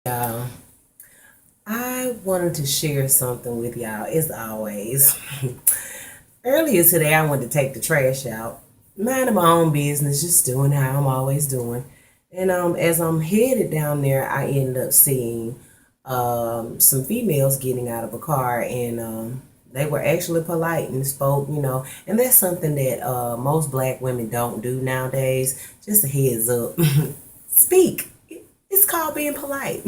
Y'all, I wanted to share something with y'all, as always. Earlier today, I went to take the trash out, minding my own business, just doing how I'm always doing. And as I'm headed down there, I ended up seeing some females getting out of a car, and they were actually polite and spoke, and that's something that most black women don't do nowadays. Just a heads up. Speak. It's called being polite.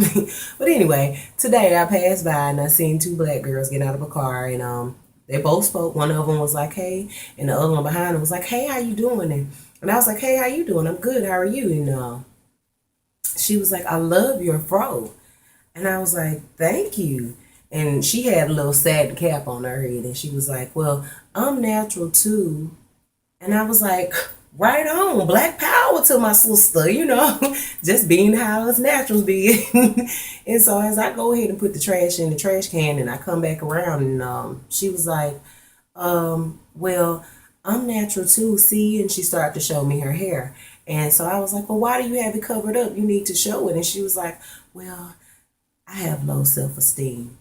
But anyway, today I passed by and I seen two black girls get out of a car, and they both spoke. One of them was like, "Hey," and the other one behind them was like, "Hey, how you doing?" And I was like, "Hey, how you doing? I'm good. How are you?" And she was like, "I love your fro," and I was like, "Thank you." And she had a little satin cap on her head, and she was like, "Well, I'm natural too." And I was like, right on, black power to my sister, just being how us naturals be. And so as I go ahead and put the trash in the trash can and I come back around, and she was like, well, I'm natural too, see? And she started to show me her hair. And so I was like, well, why do you have it covered up? You need to show it. And she was like, well, I have low self-esteem.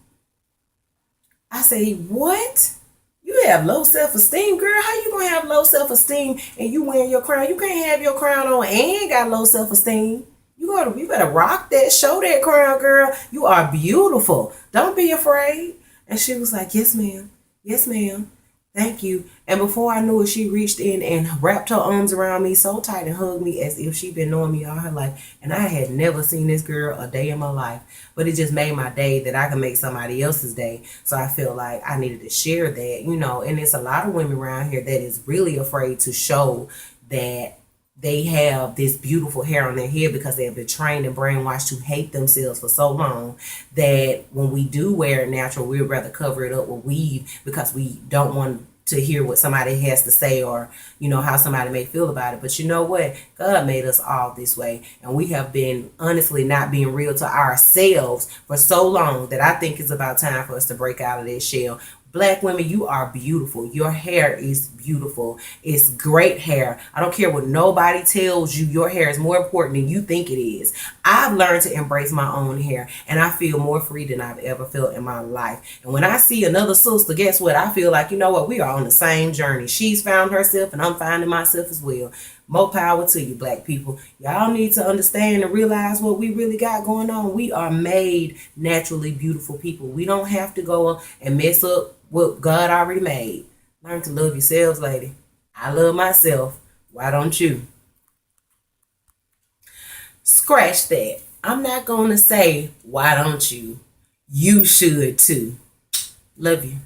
I say, what? You have low self-esteem, girl. How you gonna have low self-esteem and you wearing your crown? You can't have your crown on and got low self-esteem. You better rock that, show that crown, girl. You are beautiful. Don't be afraid. And she was like, yes, ma'am. Yes, ma'am. Thank you. And before I knew it, she reached in and wrapped her arms around me so tight and hugged me as if she'd been knowing me all her life. And I had never seen this girl a day in my life. But it just made my day that I could make somebody else's day. So I feel like I needed to share that. And there's a lot of women around here that is really afraid to show that they have this beautiful hair on their head because they have been trained and brainwashed to hate themselves for so long that when we do wear it natural, we'd rather cover it up with weave because we don't want to hear what somebody has to say, or how somebody may feel about it. But you know what, God made us all this way, and we have been honestly not being real to ourselves for so long that I think it's about time for us to break out of this shell. Black women, you are beautiful. Your hair is beautiful. It's great hair. I don't care what nobody tells you. Your hair is more important than you think it is. I've learned to embrace my own hair, and I feel more free than I've ever felt in my life. And when I see another sister, guess what? I feel like, you know what? We are on the same journey. She's found herself, and I'm finding myself as well. More power to you, black people. Y'all need to understand and realize what we really got going on. We are made naturally beautiful people. We don't have to go and mess up what God already made. Learn to love yourselves, lady. I love myself. Why don't you? Scratch that. I'm not going to say, why don't you? You should too. Love you.